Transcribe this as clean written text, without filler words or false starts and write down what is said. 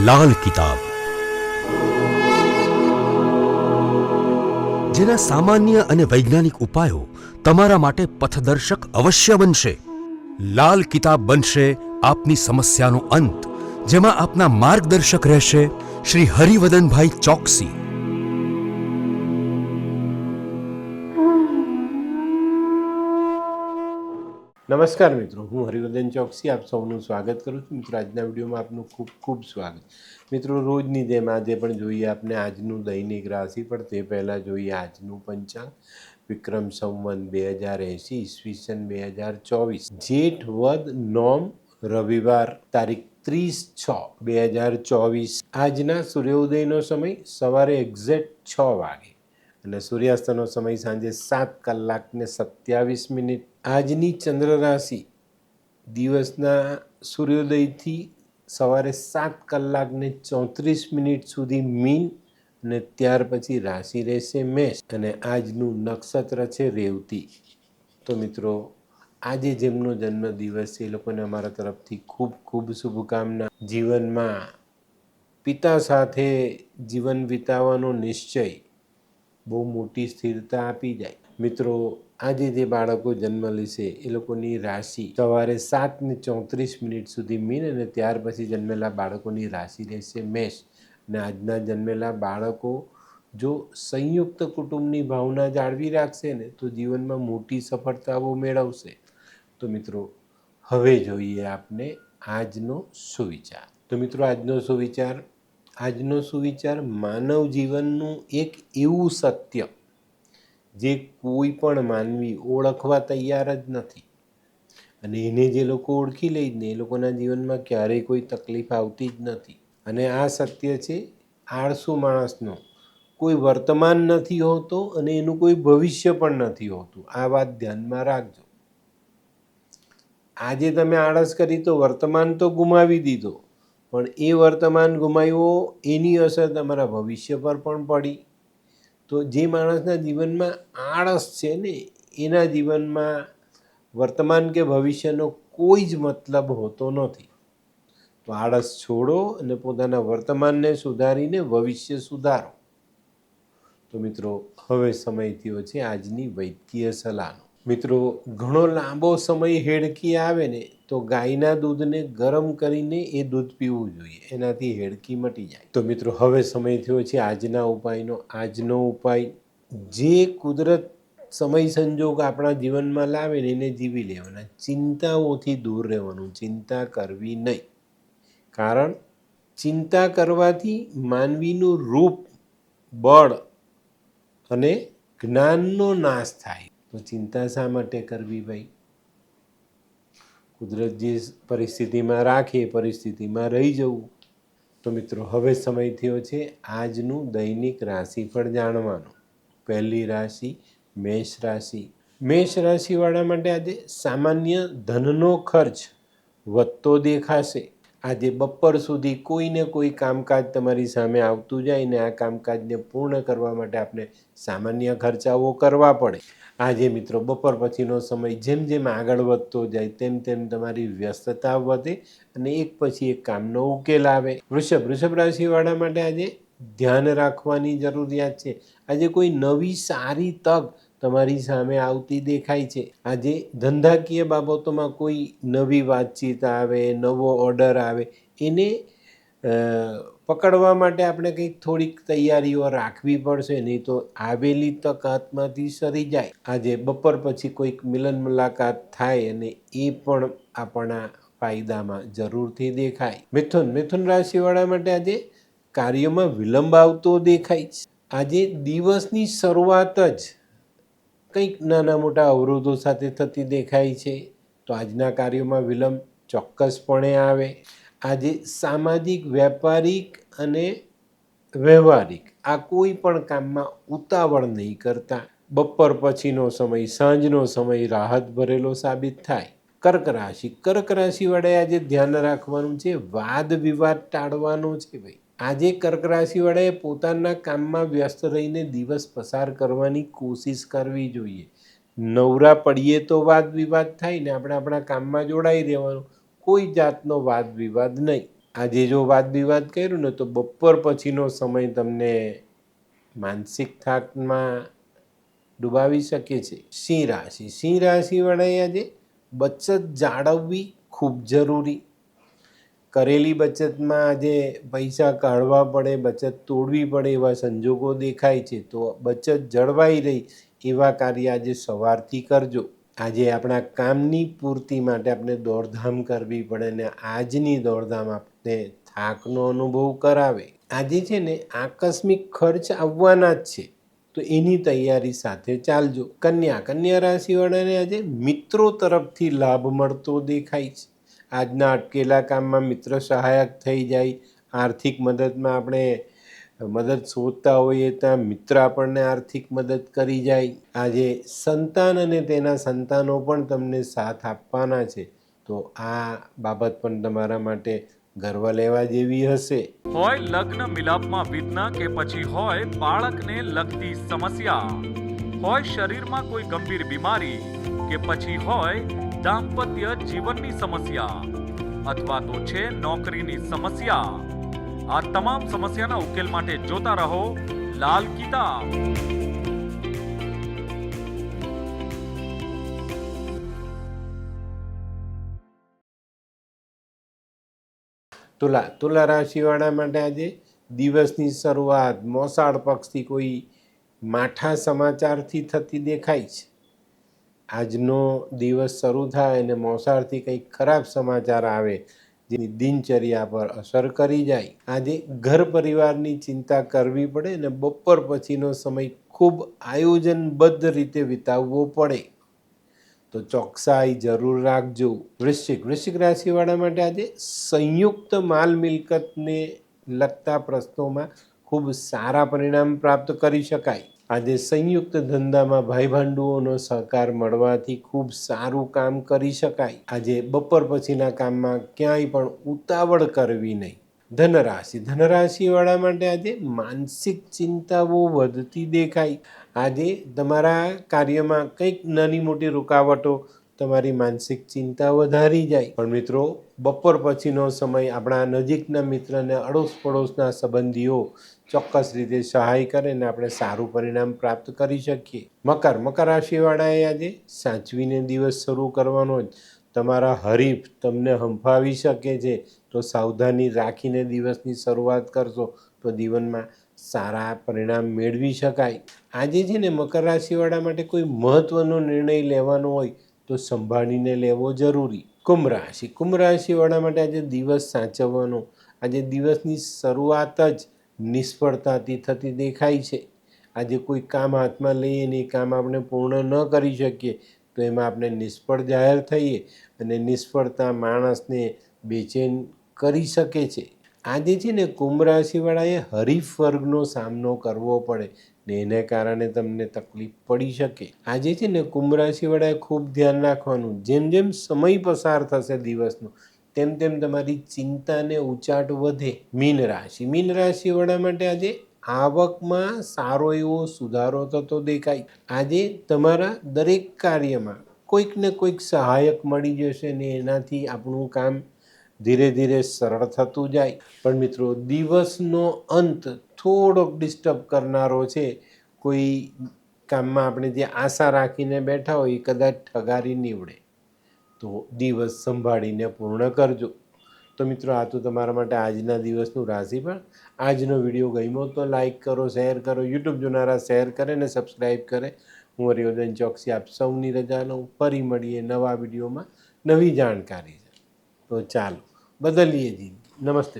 લાલ કિતાબ, જેના સામાન્ય અને વૈજ્ઞાનિક ઉપાયો તમારા માટે પથદર્શક અવશ્ય બનશે. લાલ કિતાબ બનશે આપની સમસ્યાનો અંત, જેમાં આપના માર્ગદર્શક રહેશે શ્રી હરિવદનભાઈ ચોકસી. નમસ્કાર મિત્રો, હું હરિવર્ધન ચોકસી આપ સૌનું સ્વાગત કરું છું. મિત્રો, આજના વિડીયોમાં આપનું ખૂબ ખૂબ સ્વાગત. મિત્રો, રોજની જેમ આજે પણ જોઈએ આપણે આજનું દૈનિક રાશિફળ. તે પહેલાં જોઈએ આજનું પંચાંગ. વિક્રમ સંવત 2080 ઈસવીસન 2024, જેઠ વદ નોમ રવિવાર, તારીખ 30/6/2024. આજના સૂર્યોદયનો સમય સવારે એક્ઝેક્ટ 6 વાગે અને સૂર્યાસ્તનો સમય સાંજે 7:27. આજની ચંદ્ર રાશિ દિવસના સૂર્યોદયથી સવારે 7:34 સુધી મીન અને ત્યાર પછી રાશિ રહેશે મેષ અને આજનું નક્ષત્ર છે રેવતી. તો મિત્રો, આજે જેમનો જન્મદિવસ છે એ લોકોને અમારા તરફથી ખૂબ ખૂબ શુભકામના. જીવનમાં પિતા સાથે જીવન વિતાવવાનો નિશ્ચય બહુ મોટી સ્થિરતા આપી જાય. મિત્રો, આજે જે બાળકો જન્મ લેશે એ લોકોની રાશિ સવારે 7:34 સુધી મીન અને ત્યાર પછી જન્મેલા બાળકોની રાશિ રહેશે મેષ. અને આજના જન્મેલા બાળકો જો સંયુક્ત કુટુંબની ભાવના જાળવી રાખશે ને તો જીવનમાં મોટી સફળતાઓ મેળવશે. તો મિત્રો, હવે જોઈએ આપને આજનો સુવિચાર. તો મિત્રો, આજનો સુવિચાર માનવ જીવનનું એક એવું સત્ય જે કોઈ પણ માનવી ઓળખવા તૈયાર જ નથી, અને એને જે લોકો ઓળખી લે ને એ લોકોના જીવનમાં ક્યારેય કોઈ તકલીફ આવતી જ નથી. અને આ સત્ય છે આળસુ માણસનો કોઈ વર્તમાન નથી હોતો અને એનું કોઈ ભવિષ્ય પણ નથી હોતું. આ વાત ધ્યાનમાં રાખજો. આજે તમે આળસ કરી તો વર્તમાન તો ગુમાવી દીધો, પણ એ વર્તમાન ગુમાવ્યો એની અસર તમારા ભવિષ્ય પર પણ પડી. તો જે માણસના જીવનમાં આળસ છે ને એના જીવનમાં વર્તમાન કે ભવિષ્યનો કોઈ જ મતલબ હોતો નથી. તો આળસ છોડો અને પોતાના વર્તમાનને સુધારીને ભવિષ્ય સુધારો. તો મિત્રો, હવે સમય થયો છે આજની વૈદ્યકીય સલાહનો. મિત્રો, ઘણો લાંબો સમય હેડકી આવે ને તો ગાયના દૂધને ગરમ કરીને એ દૂધ પીવું જોઈએ, એનાથી હેડકી મટી જાય. તો મિત્રો, હવે સમય થયો છે આજના ઉપાયનો. આજનો ઉપાય જે કુદરત સમય સંજોગ આપણા જીવનમાં લાવે ને એને જીવી લેવાના. ચિંતાઓથી દૂર રહેવાનું, ચિંતા કરવી નહીં. કારણ ચિંતા કરવાથી માનવીનું રૂપ, બળ અને જ્ઞાનનો નાશ થાય. તો ચિંતા શા માટે કરવી ભાઈ? કુદરત જે પરિસ્થિતિમાં રાખે એ પરિસ્થિતિમાં રહી જવું. તો મિત્રો, હવે સમય થયો છે આજનું દૈનિક રાશિફળ જાણવાનું. પહેલી રાશિ મેષ રાશિ. મેષ રાશિવાળા માટે આજે સામાન્ય ધનનો ખર્ચ વધતો દેખાશે. આજે બપોર સુધી કોઈને કોઈ કામકાજ તમારી સામે આવતું જાય ને આ કામકાજને પૂર્ણ કરવા માટે આપણે સામાન્ય ખર્ચાઓ કરવા પડે. આજે મિત્રો, બપોર પછીનો સમય જેમ જેમ આગળ વધતો જાય તેમ તેમ તમારી વ્યસ્તતા વધે અને એક પછી એક કામનો ઉકેલ આવે. વૃષભ રાશિવાળા માટે આજે ધ્યાન રાખવાની જરૂરિયાત છે. આજે કોઈ નવી સારી તક તમારી સામે આવતી દેખાય છે. આજે ધંધાકીય બાબતોમાં કોઈ નવી વાતચીત આવે, નવો ઓર્ડર આવે, એને પકડવા માટે આપણે કંઈક થોડીક તૈયારીઓ રાખવી પડશે, નહીં તો આવેલી તક હાથમાંથી સરી જાય. આજે બપોર પછી કોઈક મિલન મુલાકાત થાય અને એ પણ આપણા ફાયદામાં જરૂરથી દેખાય. મિથુન રાશિવાળા માટે આજે કાર્યમાં વિલંબ આવતો દેખાય છે. આજે દિવસની શરૂઆત જ કંઈક નાના મોટા અવરોધો સાથે થતી દેખાય છે. તો આજના કાર્યોમાં વિલંબ ચોક્કસપણે આવે. આજે સામાજિક, વ્યાપારિક અને વ્યવહારિક આ કોઈ પણ કામમાં ઉતાવળ નહીં કરતા. બપોર પછીનો સમય, સાંજનો સમય રાહત ભરેલો સાબિત થાય. કર્ક રાશિવાળાએ આજે ધ્યાન રાખવાનું છે, વાદ વિવાદ ટાળવાનો છે ભાઈ. આજે કર્ક રાશિવાળાએ પોતાના કામમાં વ્યસ્ત રહીને દિવસ પસાર કરવાની કોશિશ કરવી જોઈએ. નવરા પડીએ તો વાદ વિવાદ થાય ને આપણે આપણા કામમાં જોડાઈ રહેવાનું, કોઈ જાતનો વાદ વિવાદ નહીં. આજે જો વાદ વિવાદ કર્યું ને તો બપોર પછીનો સમય તમને માનસિક થાકમાં ડૂબાવી શકે છે. સિંહ રાશિવાળાએ આજે બચત જાળવવી ખૂબ જરૂરી. કરેલી બચતમાં આજે પૈસા કાઢવા પડે, બચત તોડવી પડે એવા સંજોગો દેખાય છે. તો બચત જળવાઈ રહી એવા કાર્ય આજે સવારથી કરજો. આજે આપણા કામની પૂર્તિ માટે આપણે દોડધામ કરવી પડે ને આજની દોડધામ આપણે થાકનો અનુભવ કરાવે. આજે છે ને આકસ્મિક ખર્ચ આવવાના જ છે, તો એની તૈયારી સાથે ચાલજો. કન્યા રાશિવાળાને આજે મિત્રો તરફથી લાભ મળતો દેખાય છે. આજના અટકેલા કામમાં મિત્ર સહાયક થઈ જાય. આર્થિક મદદમાં આપણે મદદ શોધતા હોઈએ ત્યાં મિત્ર આપણને આર્થિક મદદ કરી જાય. આજે સંતાન અને તેના સંતાનો પણ તમને સાથ આપવાના છે, તો આ બાબત પણ તમારા માટે ગર્વ લેવા જેવી હશે. હોય લગ્ન મિલાપમાં વિઘ્ન કે પછી હોય બાળકને લગતી સમસ્યા, હોય શરીરમાં કોઈ ગંભીર બીમારી કે પછી હોય દાંપત્ય જીવનની સમસ્યા અથવા તો છે નોકરીની સમસ્યા, આ તમામ સમસ્યાના ઉકેલ માટે જોતા રહો લાલ કિતાબ. તુલા રાશિવાળા માટે આજે દિવસની શરૂઆત મોસાળ પક્ષથી કોઈ માઠા સમાચારથી થતી દેખાય છે. આજનો દિવસ શરૂ થાય અને મોસાળથી કંઈક ખરાબ સમાચાર આવે જેની દિનચર્યા પર અસર કરી જાય. આજે ઘર પરિવારની ચિંતા કરવી પડે અને બપોર પછીનો સમય ખૂબ આયોજનબદ્ધ રીતે વિતાવવો પડે, તો ચોકસાઈ જરૂર રાખજો. વૃશ્ચિક રાશિવાળા માટે આજે સંયુક્ત માલ મિલકતને લગતા પ્રશ્નોમાં ખૂબ સારા પરિણામ પ્રાપ્ત કરી શકાય. આજે સંયુક્ત ધંધામાં ભાઈ ભાંડુઓનો સહકાર મળવાથી ખૂબ સારું કામ કરી શકાય. આજે બપોર પછીના કામમાં ક્યાંય પણ ઉતાવળ કરવી નહીં. ધનરાશિવાળા માટે આજે માનસિક ચિંતાઓ વધતી દેખાય. આજે તમારા કાર્યમાં કંઈક નાની મોટી રૂકાવટો તમારી માનસિક ચિંતા વધારી જાય. પણ મિત્રો, બપોર પછીનો સમય આપણા નજીકના મિત્રને અડોશ પડોશના સંબંધીઓ ચોક્કસ રીતે સહાય કરે ને આપણે સારું પરિણામ પ્રાપ્ત કરી શકીએ. મકર રાશિવાળાએ આજે સાચવીને દિવસ શરૂ કરવાનો જ. તમારા હરીફ તમને હંફાવી શકે છે, તો સાવધાની રાખીને દિવસની શરૂઆત કરશો તો જીવનમાં સારા પરિણામ મેળવી શકાય. આજે છે ને મકર રાશિવાળા માટે કોઈ મહત્વનો નિર્ણય લેવાનો હોય તો સંભાળીને લેવો જરૂરી. કુંભ રાશિવાળા માટે આજે દિવસ સાચવવાનો. આજે દિવસની શરૂઆત જ નિષ્ફળતાથી થતી દેખાય છે. આજે કોઈ કામ હાથમાં લઈએ ને એ કામ આપણે પૂર્ણ ન કરી શકીએ તો એમાં આપણે નિષ્ફળ જાહેર થઈએ અને નિષ્ફળતા માણસને બેચેન કરી શકે છે. આજે છે ને કુંભ રાશિવાળાએ હરીફ વર્ગનો સામનો કરવો પડે ને એને કારણે તમને તકલીફ પડી શકે. આજે છે ને કુંભ રાશિવાળાએ ખૂબ ધ્યાન રાખવાનું. જેમ જેમ સમય પસાર થશે દિવસનો તેમ તેમ તમારી ચિંતાને ઉચાટ વધે. મીન રાશિવાળા માટે આજે આવકમાં સારો એવો સુધારો થતો દેખાય. આજે તમારા દરેક કાર્યમાં કોઈક ને કોઈક સહાયક મળી જશે ને એનાથી આપણું કામ ધીરે ધીરે સરળ થતું જાય. પણ મિત્રો, દિવસનો અંત થોડોક ડિસ્ટર્બ કરનારો છે. કોઈ કામમાં આપણે જે આશા રાખીને બેઠા હોય એ કદાચ ઠગારી નીવડે, તો દિવસ સંભાળીને પૂર્ણ કરજો. તો મિત્રો, આ તો તમારા માટે આજના દિવસનું રાશિફળ. આજનો વિડીયો ગમ્યો તો લાઈક કરો, શેર કરો, યુટ્યુબ જોનારા શેર કરે ને સબસ્ક્રાઈબ કરે. હું હરિવર્ધન ચોકસી આપ સૌની રજા લઉં. ફરી મળીએ નવા વિડીયોમાં નવી જાણકારી. તો ચાલો બદલીએ જિંદગી. નમસ્તે.